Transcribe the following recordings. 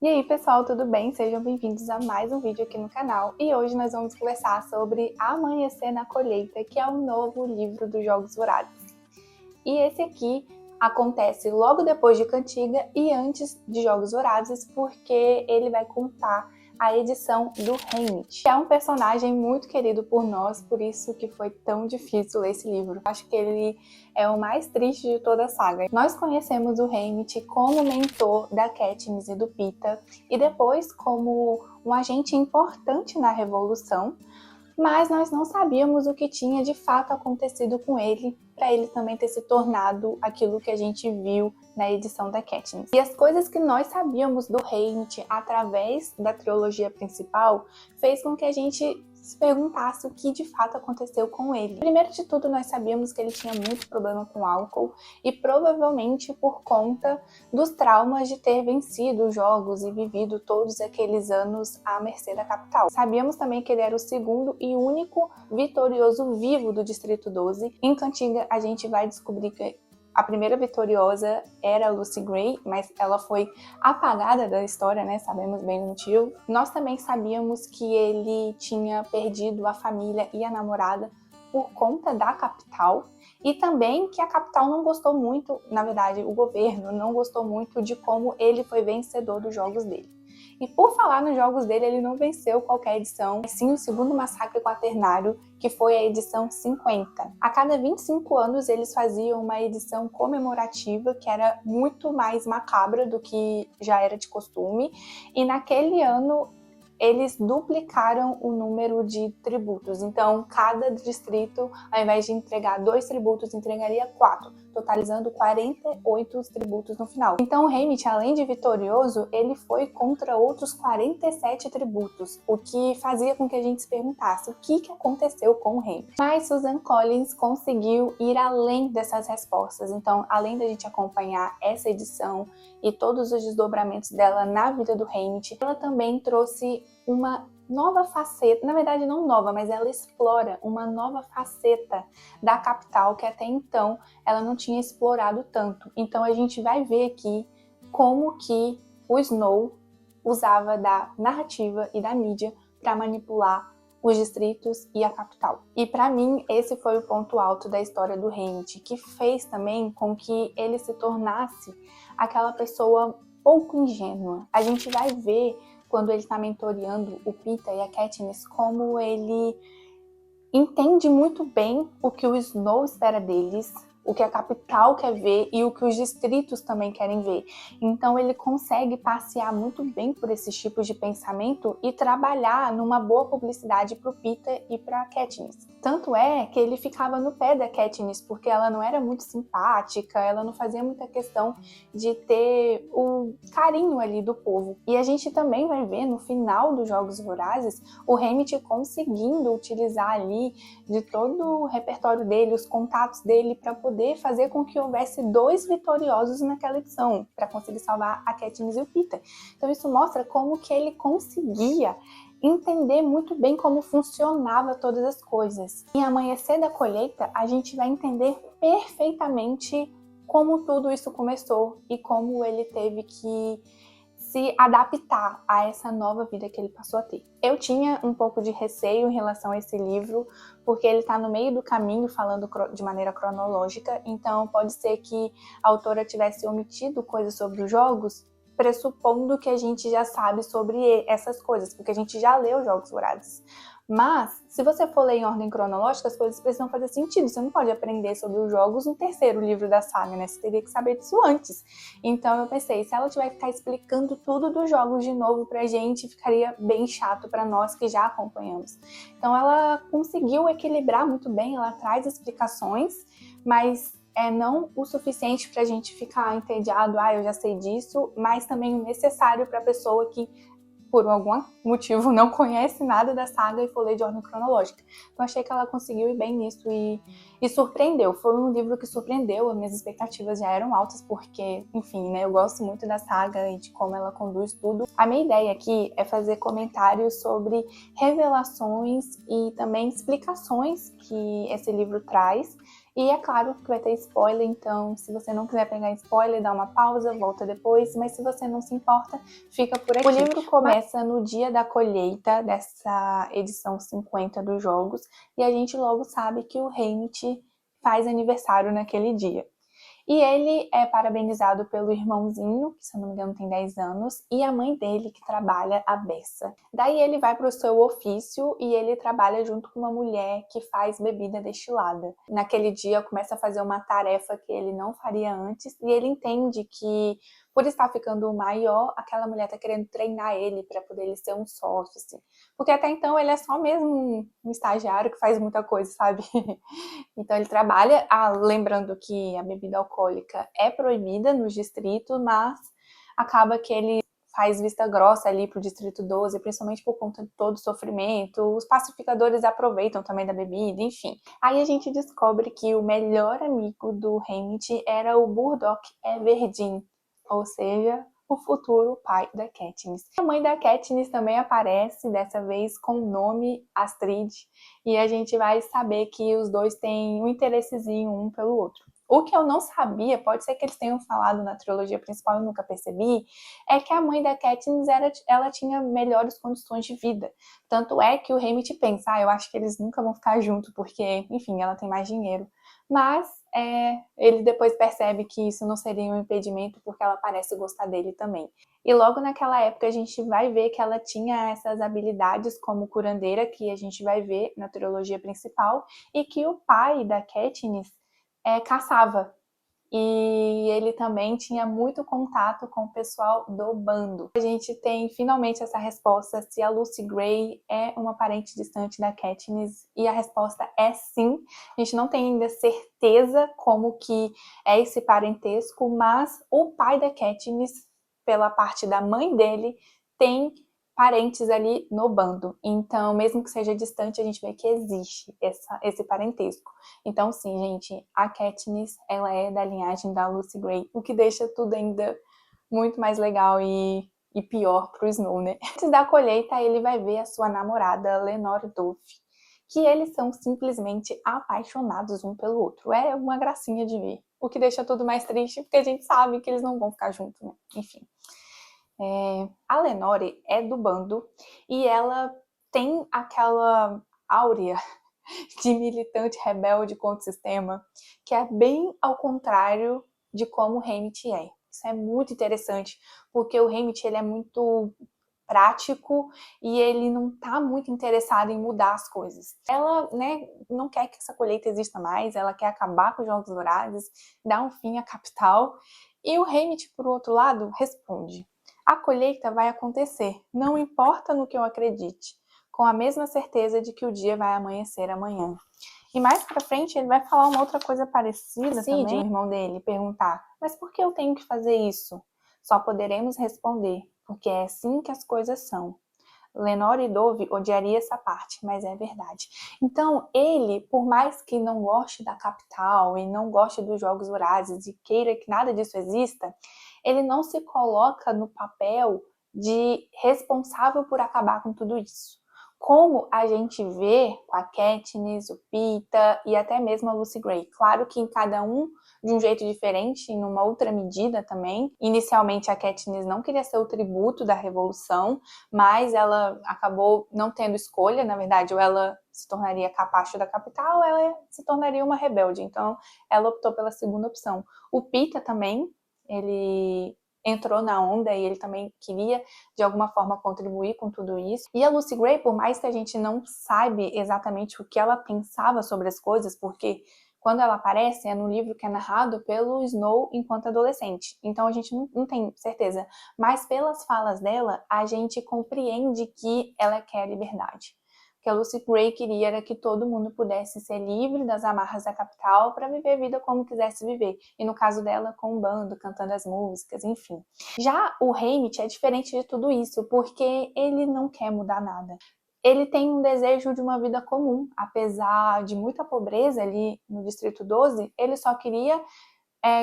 E aí pessoal, tudo bem? Sejam bem-vindos a mais um vídeo aqui no canal. E hoje nós vamos conversar sobre Amanhecer na Colheita, que é o novo livro dos Jogos Vorazes. E esse aqui acontece logo depois de Cantiga e antes de Jogos Vorazes, porque ele vai contar a edição do Haymitch, que é um personagem muito querido por nós, por isso que foi tão difícil ler esse livro. Acho que ele é o mais triste de toda a saga. Nós conhecemos o Haymitch como mentor da Katniss e do Peeta, e depois como um agente importante na Revolução, mas nós não sabíamos o que tinha de fato acontecido com ele, para ele também ter se tornado aquilo que a gente viu na edição da Katniss. E as coisas que nós sabíamos do Haymitch através da trilogia principal fez com que a gente se perguntasse o que de fato aconteceu com ele. Primeiro de tudo, nós sabíamos que ele tinha muito problema com álcool e provavelmente por conta dos traumas de ter vencido os jogos e vivido todos aqueles anos à mercê da capital. Sabíamos também que ele era o segundo e único vitorioso vivo do Distrito 12. Em Cantiga, a gente vai descobrir que a primeira vitoriosa era a Lucy Gray, mas ela foi apagada da história, né? Sabemos bem o motivo. Nós também sabíamos que ele tinha perdido a família e a namorada por conta da capital, e também que a capital não gostou muito, na verdade, o governo não gostou muito de como ele foi vencedor dos jogos dele. E por falar nos jogos dele, ele não venceu qualquer edição, mas sim o segundo massacre quaternário, que foi a edição 50. A cada 25 anos eles faziam uma edição comemorativa que era muito mais macabra do que já era de costume, e naquele ano eles duplicaram o número de tributos. Então, cada distrito, ao invés de entregar 2 tributos, entregaria 4, totalizando 48 tributos no final. Então, o Haymitch, além de vitorioso, ele foi contra outros 47 tributos, o que fazia com que a gente se perguntasse o que aconteceu com o Haymitch. Mas Suzanne Collins conseguiu ir além dessas respostas. Então, além da gente acompanhar essa edição e todos os desdobramentos dela na vida do Haymitch, ela também trouxe uma nova faceta, na verdade não nova, mas ela explora uma nova faceta da capital que até então ela não tinha explorado tanto. Então a gente vai ver aqui como que o Snow usava da narrativa e da mídia para manipular os distritos e a capital. E para mim esse foi o ponto alto da história do Haymitch, que fez também com que ele se tornasse aquela pessoa pouco ingênua. A gente vai ver quando ele está mentoreando o Peeta e a Katniss, como ele entende muito bem o que o Snow espera deles, o que a capital quer ver e o que os distritos também querem ver. Então ele consegue passear muito bem por esses tipos de pensamento e trabalhar numa boa publicidade para o Peeta e para a Katniss. Tanto é que ele ficava no pé da Katniss, porque ela não era muito simpática, ela não fazia muita questão de ter o carinho ali do povo. E a gente também vai ver no final dos Jogos Vorazes o Haymitch conseguindo utilizar ali de todo o repertório dele, os contatos dele, para poder fazer com que houvesse 2 vitoriosos naquela edição, para conseguir salvar a Katniss e o Peeta. Então isso mostra como que ele conseguia entender muito bem como funcionava todas as coisas. Em Amanhecer da Colheita, a gente vai entender perfeitamente como tudo isso começou e como ele teve que se adaptar a essa nova vida que ele passou a ter. Eu tinha um pouco de receio em relação a esse livro, porque ele está no meio do caminho falando de maneira cronológica, então pode ser que a autora tivesse omitido coisas sobre os jogos, pressupondo que a gente já sabe sobre essas coisas, porque a gente já leu Jogos Vorazes. Mas, se você for ler em ordem cronológica, as coisas precisam fazer sentido. Você não pode aprender sobre os jogos no terceiro livro da saga, né? Você teria que saber disso antes. Então eu pensei, se ela tiver que ficar explicando tudo dos jogos de novo pra gente, ficaria bem chato pra nós que já acompanhamos. Então ela conseguiu equilibrar muito bem, ela traz explicações, mas não o suficiente pra gente ficar entediado, eu já sei disso, mas também o necessário pra pessoa que por algum motivo não conhece nada da saga e for ler de ordem cronológica. Então achei que ela conseguiu ir bem nisso e surpreendeu. Foi um livro que surpreendeu, as minhas expectativas já eram altas porque, enfim, né, eu gosto muito da saga e de como ela conduz tudo. A minha ideia aqui é fazer comentários sobre revelações e também explicações que esse livro traz E é claro que vai ter spoiler, então se você não quiser pegar spoiler, dá uma pausa, volta depois, mas se você não se importa, fica por aqui. O livro começa no dia da colheita dessa edição 50 dos jogos, e a gente logo sabe que o Haymitch faz aniversário naquele dia. E ele é parabenizado pelo irmãozinho, que se eu não me engano tem 10 anos, e a mãe dele, que trabalha a beça. Daí ele vai para o seu ofício e ele trabalha junto com uma mulher que faz bebida destilada. Naquele dia começa a fazer uma tarefa que ele não faria antes e ele entende que, por estar ficando maior, aquela mulher está querendo treinar ele para poder ele ser um sócio, assim. Porque até então ele é só mesmo um estagiário que faz muita coisa, sabe? Então ele trabalha, lembrando que a bebida alcoólica é proibida nos distritos, mas acaba que ele faz vista grossa ali pro distrito 12, principalmente por conta de todo o sofrimento. Os pacificadores aproveitam também da bebida, enfim. Aí a gente descobre que o melhor amigo do Haymitch era o Burdock Everdeen, ou seja, o futuro pai da Katniss. A mãe da Katniss também aparece, dessa vez com o nome Astrid, e a gente vai saber que os dois têm um interessezinho um pelo outro. O que eu não sabia, pode ser que eles tenham falado na trilogia principal, eu nunca percebi, é que a mãe da Katniss, ela tinha melhores condições de vida. Tanto é que o Haymitch pensa, eu acho que eles nunca vão ficar juntos, porque, enfim, ela tem mais dinheiro. Mas ele depois percebe que isso não seria um impedimento, porque ela parece gostar dele também. E logo naquela época a gente vai ver que ela tinha essas habilidades como curandeira, que a gente vai ver na trilogia principal, e que o pai da Katniss caçava. E ele também tinha muito contato com o pessoal do bando. A gente tem finalmente essa resposta se a Lucy Gray é uma parente distante da Katniss, e a resposta é sim. A gente não tem ainda certeza como que é esse parentesco, mas o pai da Katniss, pela parte da mãe dele, tem parentes ali no bando. Então, mesmo que seja distante, a gente vê que existe esse parentesco. Então, sim, gente, a Katniss, ela é da linhagem da Lucy Gray, o que deixa tudo ainda muito mais legal e pior pro Snow, né? Antes da colheita, ele vai ver a sua namorada, Lenore Dove, que eles são simplesmente apaixonados um pelo outro. É uma gracinha de ver. O que deixa tudo mais triste, porque a gente sabe que eles não vão ficar juntos, né? Enfim. A Lenore é do bando e ela tem aquela áurea de militante rebelde contra o sistema, que é bem ao contrário de como o Haymitch é. Isso é muito interessante, porque o Haymitch, ele é muito prático e ele não tá muito interessado em mudar as coisas. Ela, né, não quer que essa colheita exista mais, ela quer acabar com os Jogos Vorazes, dar um fim à capital, e o Haymitch, por outro lado, responde: a colheita vai acontecer, não importa no que eu acredite, com a mesma certeza de que o dia vai amanhecer amanhã. E mais pra frente ele vai falar uma outra coisa parecida também, o irmão dele perguntar: mas por que eu tenho que fazer isso? Só poderemos responder: porque é assim que as coisas são. Lenore Dove odiaria essa parte, mas é verdade. Então, ele, por mais que não goste da capital e não goste dos Jogos Vorazes e queira que nada disso exista, ele não se coloca no papel de responsável por acabar com tudo isso. Como a gente vê com a Katniss, o Peeta e até mesmo a Lucy Gray. Claro que em cada um de um jeito diferente, em uma outra medida também. Inicialmente a Katniss não queria ser o tributo da Revolução, mas ela acabou não tendo escolha, na verdade, ou ela se tornaria capacho da capital, ou ela se tornaria uma rebelde. Então ela optou pela segunda opção. O Peeta também, ele entrou na onda e ele também queria, de alguma forma, contribuir com tudo isso. E a Lucy Gray, por mais que a gente não saiba exatamente o que ela pensava sobre as coisas, porque quando ela aparece é no livro que é narrado pelo Snow enquanto adolescente. Então a gente não tem certeza. Mas pelas falas dela, a gente compreende que ela quer a liberdade. O que a Lucy Gray queria era que todo mundo pudesse ser livre das amarras da capital para viver a vida como quisesse viver. E no caso dela, com o bando, cantando as músicas, enfim. Já o Haymitch é diferente de tudo isso, porque ele não quer mudar nada. Ele tem um desejo de uma vida comum. Apesar de muita pobreza ali no Distrito 12, ele só queria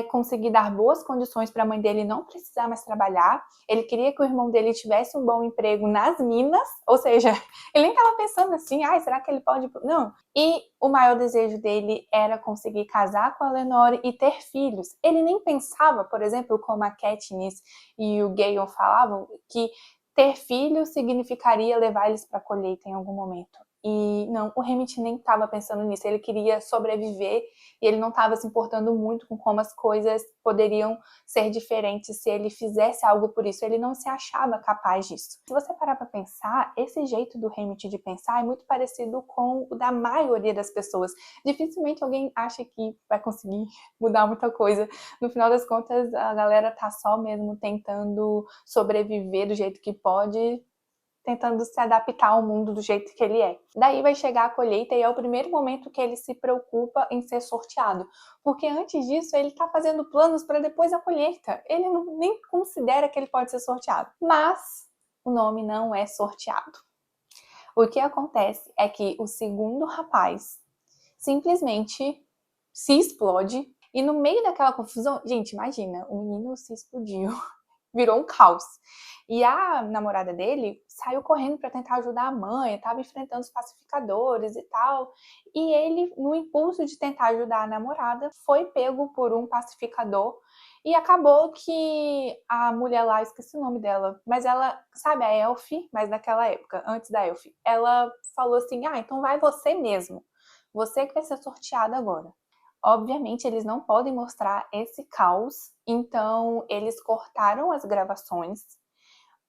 conseguir dar boas condições para a mãe dele não precisar mais trabalhar. Ele queria que o irmão dele tivesse um bom emprego nas minas, ou seja, ele nem estava pensando assim, será que ele pode... Não. E o maior desejo dele era conseguir casar com a Lenore e ter filhos. Ele nem pensava, por exemplo, como a Katniss e o Gale falavam, que ter filhos significaria levar eles para a colheita em algum momento. E não, o Hammett nem estava pensando nisso, ele queria sobreviver e ele não estava se importando muito com como as coisas poderiam ser diferentes se ele fizesse algo por isso, ele não se achava capaz disso. Se você parar para pensar, esse jeito do Hammett de pensar é muito parecido com o da maioria das pessoas. Dificilmente alguém acha que vai conseguir mudar muita coisa. No final das contas, a galera tá só mesmo tentando sobreviver do jeito que pode, tentando se adaptar ao mundo do jeito que ele é. Daí vai chegar a colheita e é o primeiro momento que ele se preocupa em ser sorteado. Porque antes disso ele tá fazendo planos para depois da colheita. Ele nem considera que ele pode ser sorteado. Mas o nome não é sorteado. O que acontece é que o segundo rapaz simplesmente se explode e no meio daquela confusão... Gente, imagina, o menino se explodiu. Virou um caos. E a namorada dele saiu correndo para tentar ajudar a mãe, estava enfrentando os pacificadores e tal. E ele, no impulso de tentar ajudar a namorada, foi pego por um pacificador. E acabou que a mulher lá, esqueci o nome dela, mas ela, sabe, a Elf, mas naquela época, antes da Elf, ela falou assim, então vai você mesmo. Você que vai ser sorteada agora. Obviamente, eles não podem mostrar esse caos, então eles cortaram as gravações,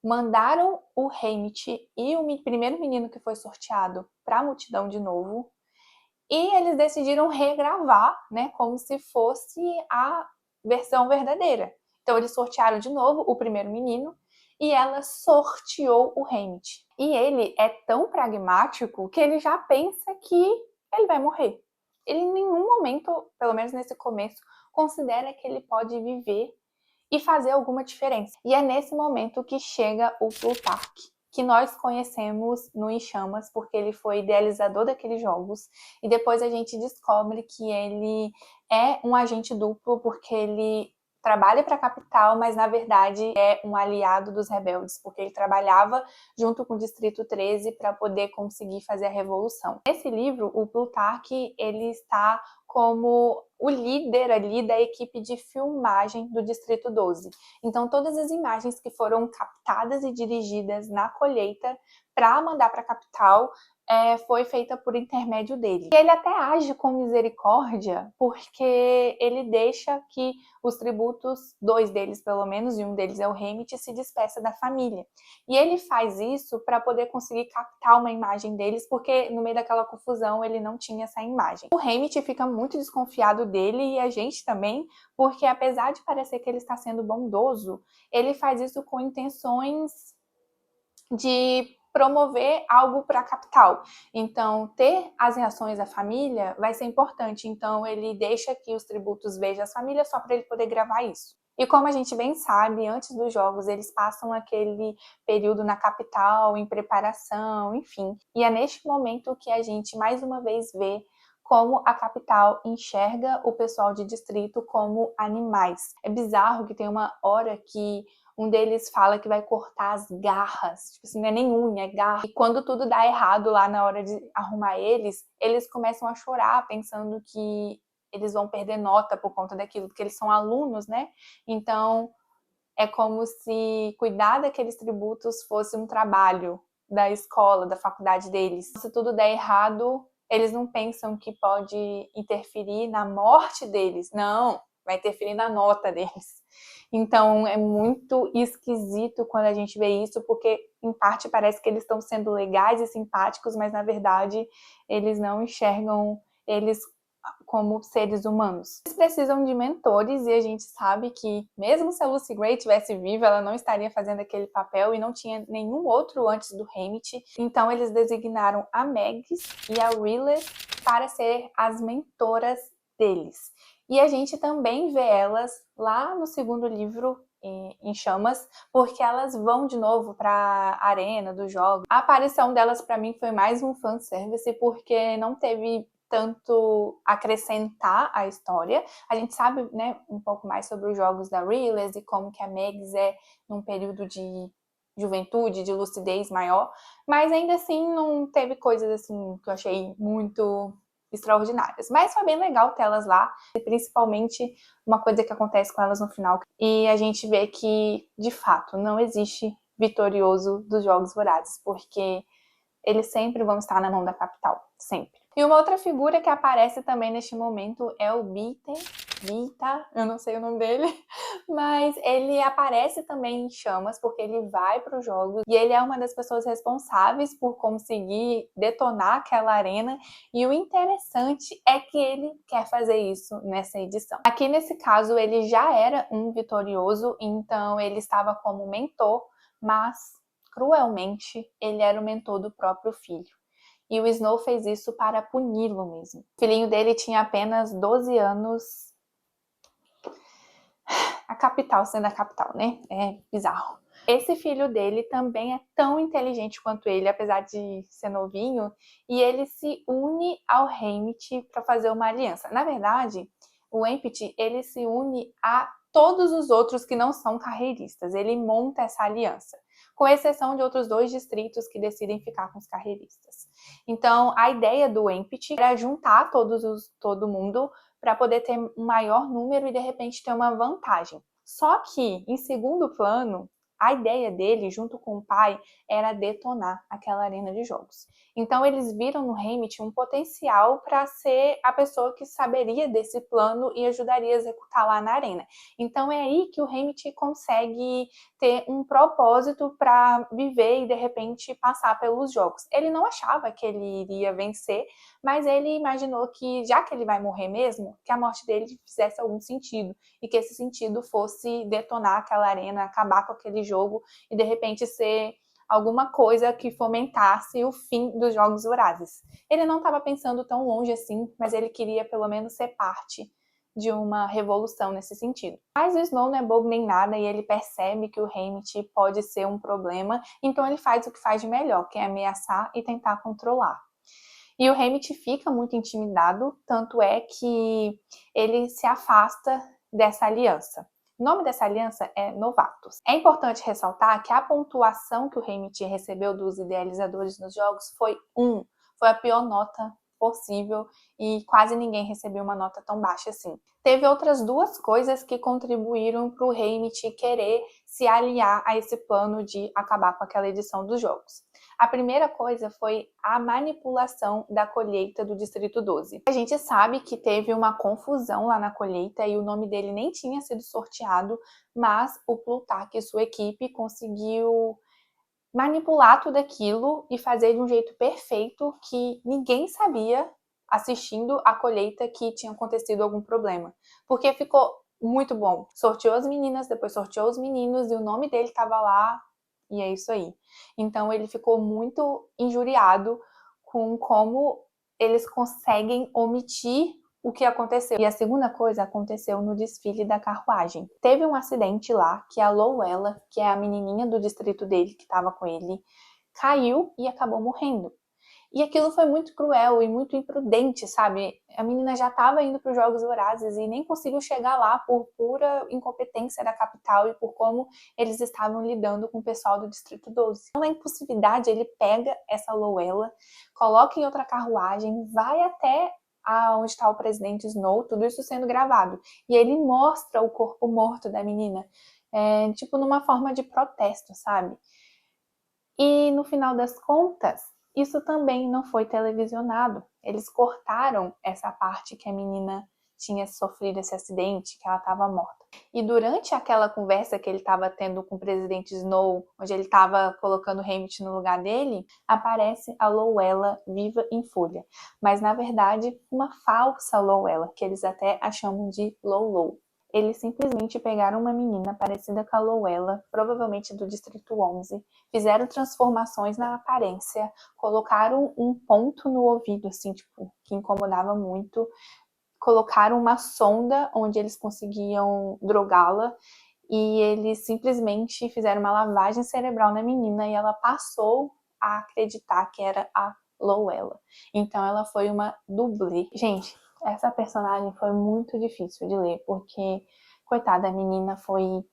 mandaram o Hammett e o primeiro menino que foi sorteado para a multidão de novo, e eles decidiram regravar, né, como se fosse a versão verdadeira. Então eles sortearam de novo o primeiro menino e ela sorteou o Hammett. E ele é tão pragmático que ele já pensa que ele vai morrer. Ele em nenhum momento, pelo menos nesse começo, considera que ele pode viver e fazer alguma diferença. E é nesse momento que chega o Plutarque, que nós conhecemos no Em Chamas, porque ele foi idealizador daqueles jogos, e depois a gente descobre que ele é um agente duplo, porque ele trabalha para a capital, mas na verdade é um aliado dos rebeldes, porque ele trabalhava junto com o Distrito 13 para poder conseguir fazer a revolução. Nesse livro, o Plutarque, ele está como o líder ali da equipe de filmagem do Distrito 12. Então, todas as imagens que foram captadas e dirigidas na colheita para mandar para a capital foi feita por intermédio dele. E ele até age com misericórdia, porque ele deixa que os tributos, 2 deles pelo menos, e um deles é o Hammett, se despeça da família. E ele faz isso para poder conseguir captar uma imagem deles, porque no meio daquela confusão ele não tinha essa imagem. O Hammett fica muito desconfiado dele e a gente também, porque apesar de parecer que ele está sendo bondoso, ele faz isso com intenções de promover algo para a capital. Então, ter as reações da família vai ser importante. Então, ele deixa que os tributos vejam as famílias só para ele poder gravar isso. E como a gente bem sabe, antes dos jogos, eles passam aquele período na capital, em preparação, enfim. E é neste momento que a gente, mais uma vez, vê como a capital enxerga o pessoal de distrito como animais. É bizarro que tem uma hora que um deles fala que vai cortar as garras, tipo assim, não é nem unha, é garra. E quando tudo dá errado lá na hora de arrumar eles começam a chorar, pensando que eles vão perder nota por conta daquilo, porque eles são alunos, né? Então, é como se cuidar daqueles tributos fosse um trabalho da escola, da faculdade deles. Se tudo der errado, eles não pensam que pode interferir na morte deles. Não, vai interferir na nota deles. Então, é muito esquisito quando a gente vê isso, porque, em parte, parece que eles estão sendo legais e simpáticos, mas, na verdade, eles não enxergam eles como seres humanos. Eles precisam de mentores e a gente sabe que, mesmo se a Lucy Gray estivesse viva, ela não estaria fazendo aquele papel e não tinha nenhum outro antes do Hammett. Então, eles designaram a Mags e a Riles para ser as mentoras deles. E a gente também vê elas lá no segundo livro, Em Chamas, porque elas vão de novo para a arena dos jogos. A aparição delas para mim foi mais um fanservice, porque não teve tanto acrescentar a história. A gente sabe, né, um pouco mais sobre os jogos da Rivals e como que a Mags é num período de juventude, de lucidez maior, mas ainda assim não teve coisas assim que eu achei muito extraordinárias. Mas foi bem legal tê-las lá, e principalmente uma coisa que acontece com elas no final. E a gente vê que, de fato, não existe vitorioso dos Jogos Vorazes, porque eles sempre vão estar na mão da capital, sempre. E uma outra figura que aparece também neste momento é o Bita, eu não sei o nome dele, mas ele aparece também em chamas porque ele vai para os jogos e ele é uma das pessoas responsáveis por conseguir detonar aquela arena, e o interessante é que ele quer fazer isso nessa edição. Aqui nesse caso ele já era um vitorioso, então ele estava como mentor, mas cruelmente ele era o mentor do próprio filho. E o Snow fez isso para puni-lo mesmo. O filhinho dele tinha apenas 12 anos. A capital sendo a capital, né? É bizarro. Esse filho dele também é tão inteligente quanto ele, apesar de ser novinho, e ele se une ao Haymitch para fazer uma aliança. Na verdade, o Haymitch, ele se une a todos os outros que não são carreiristas. Ele monta essa aliança, com exceção de outros 2 distritos que decidem ficar com os carreiristas. Então, a ideia do Haymitch era juntar todo mundo para poder ter um maior número e de repente ter uma vantagem. Só que, em segundo plano, a ideia dele, junto com o pai, era detonar aquela arena de jogos. Então eles viram no Haymitch um potencial para ser a pessoa que saberia desse plano e ajudaria a executar lá na arena. Então é aí que o Haymitch consegue ter um propósito para viver e de repente passar pelos jogos. Ele não achava que ele iria vencer, mas ele imaginou que, já que ele vai morrer mesmo, que a morte dele fizesse algum sentido e que esse sentido fosse detonar aquela arena, acabar com aquele jogo e de repente ser alguma coisa que fomentasse o fim dos Jogos Vorazes. Ele não estava pensando tão longe assim, mas ele queria pelo menos ser parte de uma revolução nesse sentido. Mas o Snow não é bobo nem nada e ele percebe que o Haymitch pode ser um problema, então ele faz o que faz de melhor, que é ameaçar e tentar controlar. E o Haymitch fica muito intimidado, tanto é que ele se afasta dessa aliança. O nome dessa aliança é Novatos. É importante ressaltar que a pontuação que o Haymitch recebeu dos idealizadores nos jogos foi 1. Foi a pior nota possível e quase ninguém recebeu uma nota tão baixa assim. Teve outras 2 coisas que contribuíram para o Haymitch querer se aliar a esse plano de acabar com aquela edição dos jogos. A primeira coisa foi a manipulação da colheita do Distrito 12. A gente sabe que teve uma confusão lá na colheita e o nome dele nem tinha sido sorteado, mas o Plutarque e sua equipe conseguiu manipular tudo aquilo e fazer de um jeito perfeito que ninguém sabia, assistindo a colheita, que tinha acontecido algum problema. Porque ficou muito bom. Sorteou as meninas, depois sorteou os meninos e o nome dele estava lá. E é isso aí. Então ele ficou muito injuriado com como eles conseguem omitir o que aconteceu. E a segunda coisa aconteceu no desfile da carruagem. Teve um acidente lá que a Lowella, que é a menininha do distrito dele que estava com ele, caiu e acabou morrendo. E aquilo foi muito cruel e muito imprudente, sabe? A menina já estava indo para os Jogos Vorazes e nem conseguiu chegar lá por pura incompetência da capital e por como eles estavam lidando com o pessoal do Distrito 12. Então, na impulsividade, ele pega essa Lowella, coloca em outra carruagem, vai até onde está o presidente Snow, tudo isso sendo gravado. E ele mostra o corpo morto da menina, tipo numa forma de protesto, sabe? E no final das contas, isso também não foi televisionado. Eles cortaram essa parte que a menina tinha sofrido esse acidente, que ela estava morta. E durante aquela conversa que ele estava tendo com o presidente Snow, onde ele estava colocando o Haymitch no lugar dele, aparece a Lowella viva em folha. Mas, na verdade, uma falsa Lowella, que eles até a chamam de Lolo. Eles simplesmente pegaram uma menina parecida com a Lowella, provavelmente do Distrito 11, fizeram transformações na aparência, colocaram um ponto no ouvido, assim, tipo, que incomodava muito, colocaram uma sonda onde eles conseguiam drogá-la e eles simplesmente fizeram uma lavagem cerebral na menina e ela passou a acreditar que era a Lowella. Então ela foi uma dublê. Gente, essa personagem foi muito difícil de ler, porque, coitada, a menina foi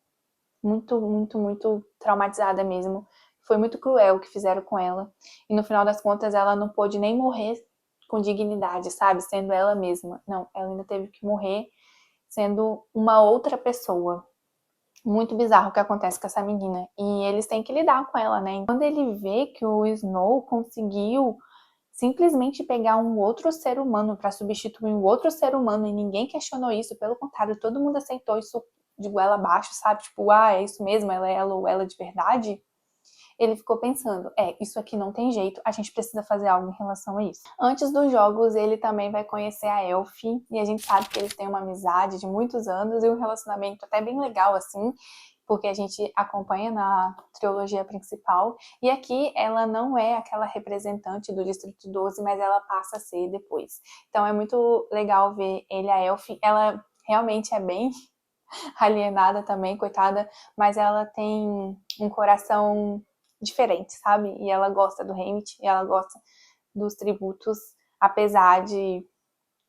muito, muito, muito traumatizada mesmo. Foi muito cruel o que fizeram com ela. E no final das contas, ela não pôde nem morrer com dignidade, sabe? Sendo ela mesma. Não, ela ainda teve que morrer sendo uma outra pessoa. Muito bizarro o que acontece com essa menina. E eles têm que lidar com ela, né? Quando ele vê que o Snow conseguiu simplesmente pegar um outro ser humano para substituir um outro ser humano e ninguém questionou isso, pelo contrário, todo mundo aceitou isso de goela abaixo, sabe? Tipo, é isso mesmo, ela é ela ou ela de verdade. Ele ficou pensando, isso aqui não tem jeito, a gente precisa fazer algo em relação a isso. Antes dos jogos, ele também vai conhecer a Elfie, e a gente sabe que eles têm uma amizade de muitos anos e um relacionamento até bem legal, assim, porque a gente acompanha na trilogia principal, e aqui ela não é aquela representante do Distrito 12, mas ela passa a ser depois. Então é muito legal ver ele e a Elfie, ela realmente é bem alienada também, coitada, mas ela tem um coração diferente, sabe? E ela gosta do Hamlet, e ela gosta dos tributos, apesar de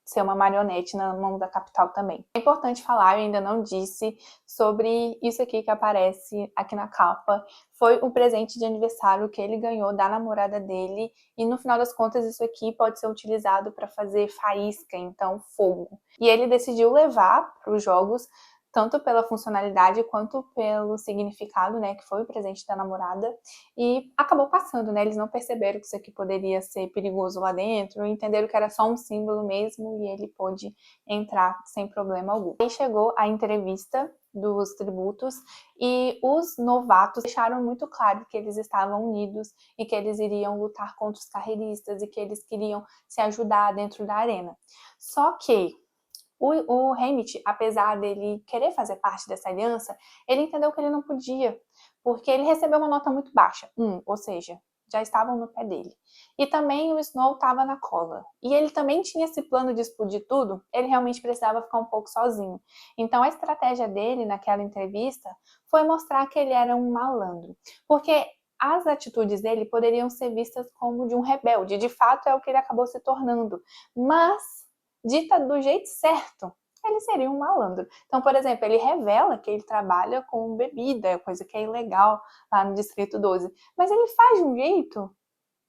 ser uma marionete na mão da capital também. É importante falar, eu ainda não disse, sobre isso aqui que aparece aqui na capa. Foi o presente de aniversário que ele ganhou da namorada dele, e no final das contas isso aqui pode ser utilizado para fazer faísca, então fogo. E ele decidiu levar para os jogos, tanto pela funcionalidade quanto pelo significado, né, que foi o presente da namorada, e acabou passando, né, eles não perceberam que isso aqui poderia ser perigoso lá dentro, entenderam que era só um símbolo mesmo, e ele pôde entrar sem problema algum. Aí chegou a entrevista dos tributos, e os novatos deixaram muito claro que eles estavam unidos, e que eles iriam lutar contra os carreiristas, e que eles queriam se ajudar dentro da arena. Só que o Hamlet, apesar dele querer fazer parte dessa aliança, ele entendeu que ele não podia, porque ele recebeu uma nota muito baixa, ou seja, já estavam no pé dele. E também o Snow estava na cola. E ele também tinha esse plano de explodir tudo, ele realmente precisava ficar um pouco sozinho. Então a estratégia dele naquela entrevista foi mostrar que ele era um malandro. Porque as atitudes dele poderiam ser vistas como de um rebelde, de fato é o que ele acabou se tornando. Mas dita do jeito certo, ele seria um malandro. Então, por exemplo, ele revela que ele trabalha com bebida, coisa que é ilegal lá no Distrito 12. Mas ele faz de um jeito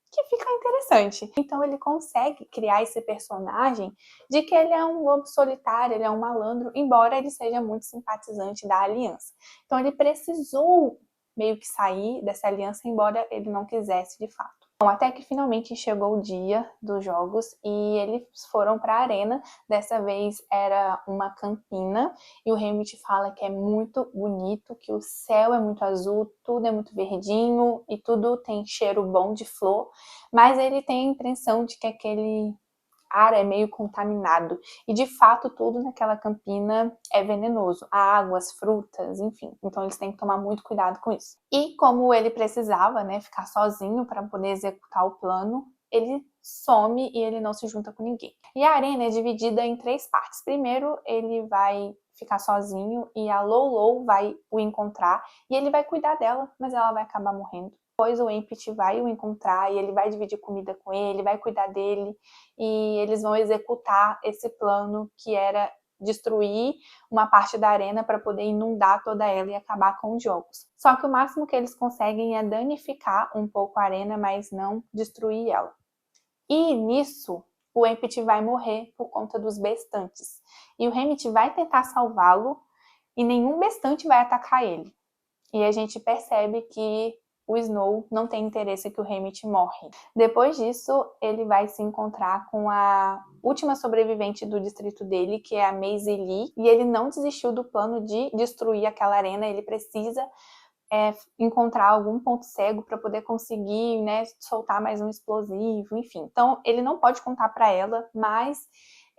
que fica interessante. Então ele consegue criar esse personagem de que ele é um lobo solitário, ele é um malandro, embora ele seja muito simpatizante da aliança. Então ele precisou meio que sair dessa aliança, embora ele não quisesse de fato. Bom, até que finalmente chegou o dia dos jogos e eles foram para a arena. Dessa vez era uma campina e o Hamlet fala que é muito bonito, que o céu é muito azul, tudo é muito verdinho e tudo tem cheiro bom de flor, mas ele tem a impressão de que aquele ar é meio contaminado. E de fato tudo naquela campina é venenoso. A água, as frutas, enfim. Então eles têm que tomar muito cuidado com isso. E como ele precisava, né, ficar sozinho para poder executar o plano, ele some e ele não se junta com ninguém. E a arena é dividida em 3 partes. Primeiro ele vai ficar sozinho e a Lolo vai o encontrar e ele vai cuidar dela, mas ela vai acabar morrendo. Depois o Empty vai o encontrar e ele vai dividir comida com ele, vai cuidar dele e eles vão executar esse plano que era destruir uma parte da arena para poder inundar toda ela e acabar com os jogos. Só que o máximo que eles conseguem é danificar um pouco a arena, mas não destruir ela. E nisso, o Empty vai morrer por conta dos bestantes. E o Hamlet vai tentar salvá-lo e nenhum bestante vai atacar ele. E a gente percebe que o Snow não tem interesse que o Hamlet morre. Depois disso, ele vai se encontrar com a última sobrevivente do distrito dele, que é a Maisie Lee, e ele não desistiu do plano de destruir aquela arena, ele precisa encontrar algum ponto cego para poder conseguir, né, soltar mais um explosivo, enfim. Então, ele não pode contar para ela, mas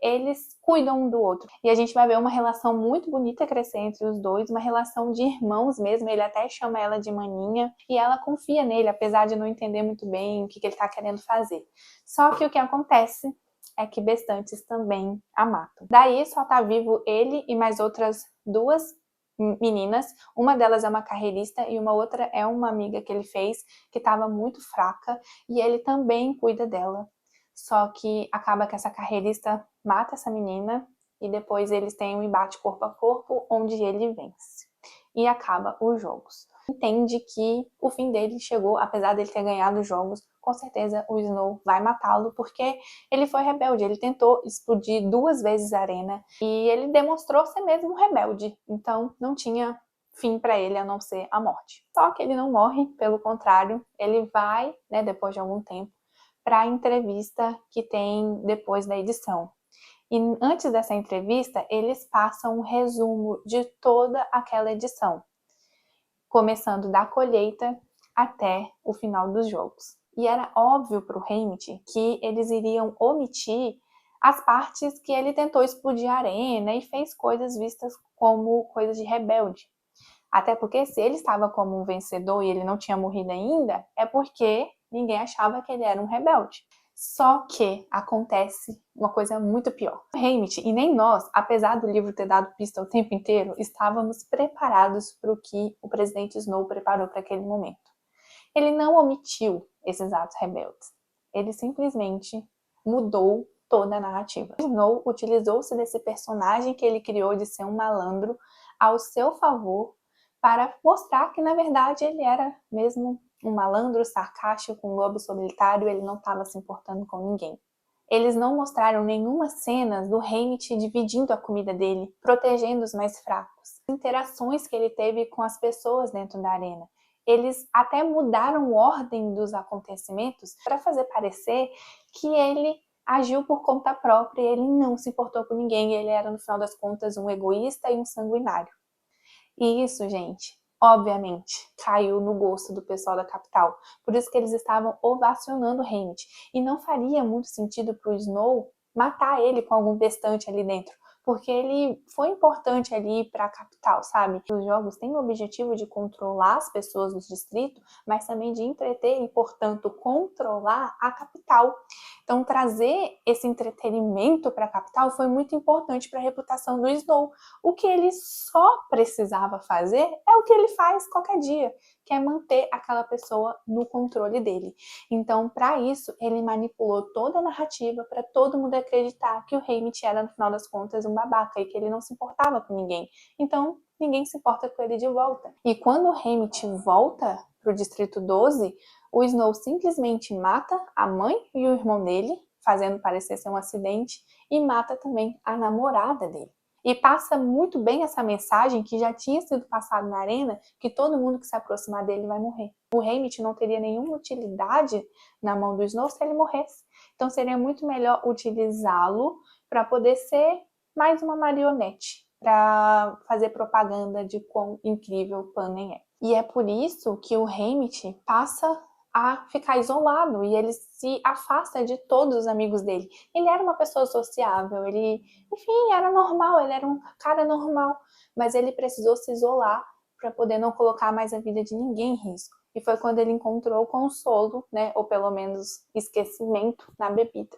eles cuidam um do outro. E a gente vai ver uma relação muito bonita crescer entre os dois, uma relação de irmãos mesmo, ele até chama ela de maninha, e ela confia nele, apesar de não entender muito bem o que ele está querendo fazer. Só que o que acontece é que bestantes também a matam. Daí só tá vivo ele e mais outras 2 meninas, uma delas é uma carreirista e uma outra é uma amiga que ele fez que estava muito fraca e ele também cuida dela. Só que acaba que essa carreirista mata essa menina e depois eles têm um embate corpo a corpo onde ele vence. E acaba os jogos. Entende que o fim dele chegou, apesar dele ter ganhado os jogos, com certeza o Snow vai matá-lo, porque ele foi rebelde, ele tentou explodir 2 vezes a arena e ele demonstrou ser mesmo rebelde, então não tinha fim para ele a não ser a morte. Só que ele não morre, pelo contrário, ele vai, né, depois de algum tempo, para a entrevista que tem depois da edição. E antes dessa entrevista, eles passam um resumo de toda aquela edição, começando da colheita até o final dos jogos. E era óbvio para o Haymitch que eles iriam omitir as partes que ele tentou explodir a arena e fez coisas vistas como coisas de rebelde. Até porque se ele estava como um vencedor e ele não tinha morrido ainda, é porque ninguém achava que ele era um rebelde. Só que acontece uma coisa muito pior. O Haymitch e nem nós, apesar do livro ter dado pista o tempo inteiro, estávamos preparados para o que o presidente Snow preparou para aquele momento. Ele não omitiu esses atos rebeldes. Ele simplesmente mudou toda a narrativa. Snow utilizou-se desse personagem que ele criou de ser um malandro ao seu favor para mostrar que, na verdade, ele era mesmo um malandro sarcástico, um lobo solitário, ele não estava se importando com ninguém. Eles não mostraram nenhuma cena do Haymitch dividindo a comida dele, protegendo os mais fracos. As interações que ele teve com as pessoas dentro da arena. Eles até mudaram a ordem dos acontecimentos para fazer parecer que ele agiu por conta própria e ele não se importou com ninguém. Ele era, no final das contas, um egoísta e um sanguinário. E isso, gente, obviamente, caiu no gosto do pessoal da capital. Por isso que eles estavam ovacionando o Haymitch. E não faria muito sentido para o Snow matar ele com algum restante ali dentro, porque ele foi importante ali para a capital, sabe? Os jogos têm o objetivo de controlar as pessoas dos distritos, mas também de entreter e, portanto, controlar a capital. Então, trazer esse entretenimento para a capital foi muito importante para a reputação do Snow. O que ele só precisava fazer é o que ele faz qualquer dia, que é manter aquela pessoa no controle dele. Então, para isso, ele manipulou toda a narrativa para todo mundo acreditar que o Haymitch era, no final das contas, um babaca e que ele não se importava com ninguém. Então, ninguém se importa com ele de volta. E quando o Haymitch volta para o Distrito 12, o Snow simplesmente mata a mãe e o irmão dele, fazendo parecer ser um acidente, e mata também a namorada dele. E passa muito bem essa mensagem que já tinha sido passada na arena, que todo mundo que se aproximar dele vai morrer. O Haymitch não teria nenhuma utilidade na mão do Snow se ele morresse. Então seria muito melhor utilizá-lo para poder ser mais uma marionete, para fazer propaganda de quão incrível o Panem é. E é por isso que o Haymitch passa a ficar isolado e ele se afasta de todos os amigos dele. Ele era uma pessoa sociável, ele, enfim, era normal, ele era um cara normal, mas ele precisou se isolar para poder não colocar mais a vida de ninguém em risco. E foi quando ele encontrou consolo, né, ou pelo menos esquecimento na bebida.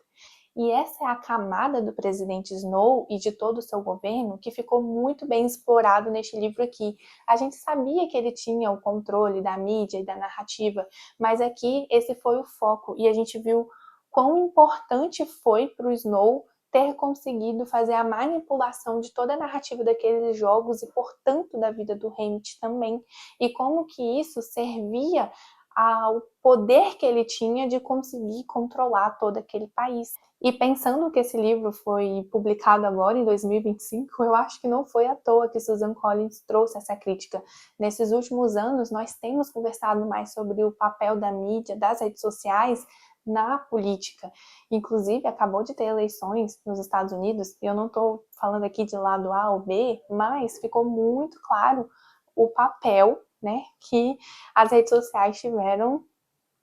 E essa é a camada do presidente Snow e de todo o seu governo que ficou muito bem explorado neste livro aqui. A gente sabia que ele tinha o controle da mídia e da narrativa, mas aqui esse foi o foco e a gente viu quão importante foi para o Snow ter conseguido fazer a manipulação de toda a narrativa daqueles jogos e, portanto, da vida do Haymitch também, e como que isso servia ao poder que ele tinha de conseguir controlar todo aquele país. E pensando que esse livro foi publicado agora, em 2025, eu acho que não foi à toa que Susan Collins trouxe essa crítica. Nesses últimos anos, nós temos conversado mais sobre o papel da mídia, das redes sociais, na política. Inclusive, acabou de ter eleições nos Estados Unidos, e eu não estou falando aqui de lado A ou B, mas ficou muito claro o papel, né, que as redes sociais tiveram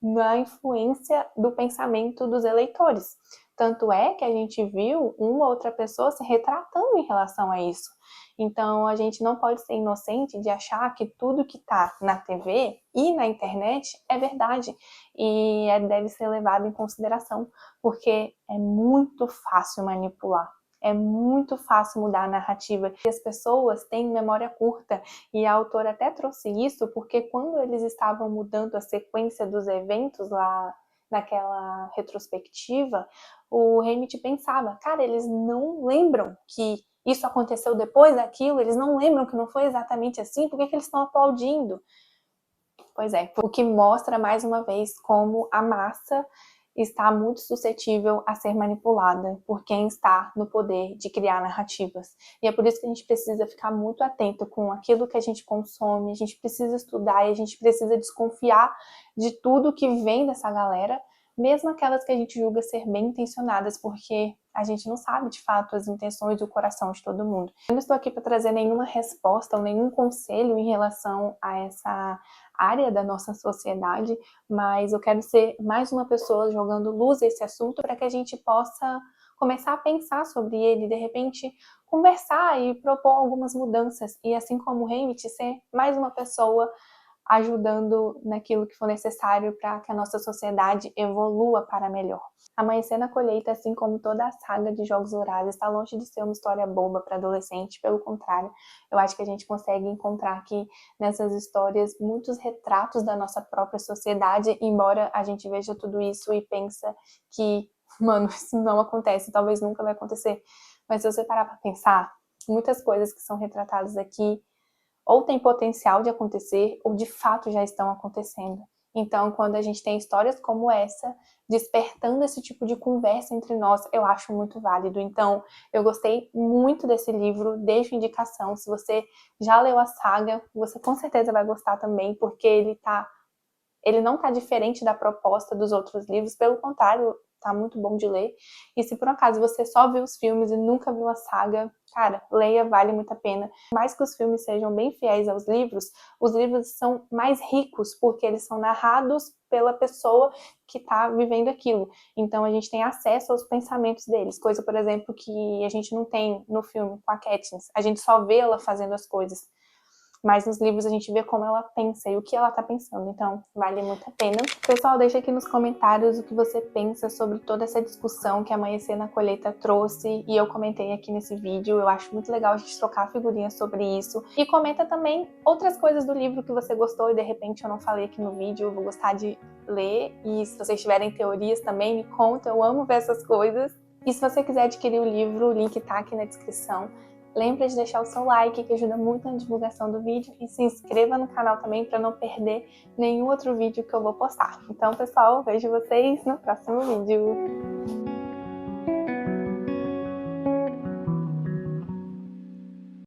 na influência do pensamento dos eleitores. Tanto é que a gente viu uma outra pessoa se retratando em relação a isso. Então, a gente não pode ser inocente de achar que tudo que está na TV e na internet é verdade e deve ser levado em consideração, porque é muito fácil manipular. É muito fácil mudar a narrativa. E as pessoas têm memória curta. E a autora até trouxe isso porque quando eles estavam mudando a sequência dos eventos lá naquela retrospectiva, o Hammett pensava, cara, eles não lembram que isso aconteceu depois daquilo, eles não lembram que não foi exatamente assim, por que eles estão aplaudindo? Pois é, o que mostra mais uma vez como a massa está muito suscetível a ser manipulada por quem está no poder de criar narrativas. E é por isso que a gente precisa ficar muito atento com aquilo que a gente consome, a gente precisa estudar e a gente precisa desconfiar de tudo que vem dessa galera, mesmo aquelas que a gente julga ser bem intencionadas, porque a gente não sabe de fato as intenções e o coração de todo mundo. Eu não estou aqui para trazer nenhuma resposta ou nenhum conselho em relação a essa área da nossa sociedade, mas eu quero ser mais uma pessoa jogando luz a esse assunto para que a gente possa começar a pensar sobre ele, de repente conversar e propor algumas mudanças, e assim como o Hammett, ser mais uma pessoa ajudando naquilo que for necessário para que a nossa sociedade evolua para melhor. Amanhecer na Colheita, assim como toda a saga de Jogos Vorazes, está longe de ser uma história boba para adolescente, pelo contrário, eu acho que a gente consegue encontrar aqui nessas histórias muitos retratos da nossa própria sociedade, embora a gente veja tudo isso e pensa que, mano, isso não acontece, talvez nunca vai acontecer, mas se você parar para pensar, muitas coisas que são retratadas aqui ou tem potencial de acontecer, ou de fato já estão acontecendo. Então, quando a gente tem histórias como essa, despertando esse tipo de conversa entre nós, eu acho muito válido. Então, eu gostei muito desse livro, deixo indicação. Se você já leu a saga, você com certeza vai gostar também, porque ele não tá diferente da proposta dos outros livros, pelo contrário, tá muito bom de ler. E se por acaso você só viu os filmes e nunca viu a saga, cara, leia, vale muito a pena. Por mais que os filmes sejam bem fiéis aos livros, os livros são mais ricos, porque eles são narrados pela pessoa que tá vivendo aquilo. Então a gente tem acesso aos pensamentos deles, coisa, por exemplo, que a gente não tem no filme com a Katniss. A gente só vê ela fazendo as coisas. Mas nos livros a gente vê como ela pensa e o que ela tá pensando, então vale muito a pena. Pessoal, deixa aqui nos comentários o que você pensa sobre toda essa discussão que Amanhecer na Colheita trouxe e eu comentei aqui nesse vídeo. Eu acho muito legal a gente trocar figurinhas sobre isso. E comenta também outras coisas do livro que você gostou e de repente eu não falei aqui no vídeo, eu vou gostar de ler. E se vocês tiverem teorias também, me conta, eu amo ver essas coisas. E se você quiser adquirir o livro, o link tá aqui na descrição. Lembra de deixar o seu like, que ajuda muito na divulgação do vídeo, e se inscreva no canal também para não perder nenhum outro vídeo que eu vou postar. Então, pessoal, vejo vocês no próximo vídeo.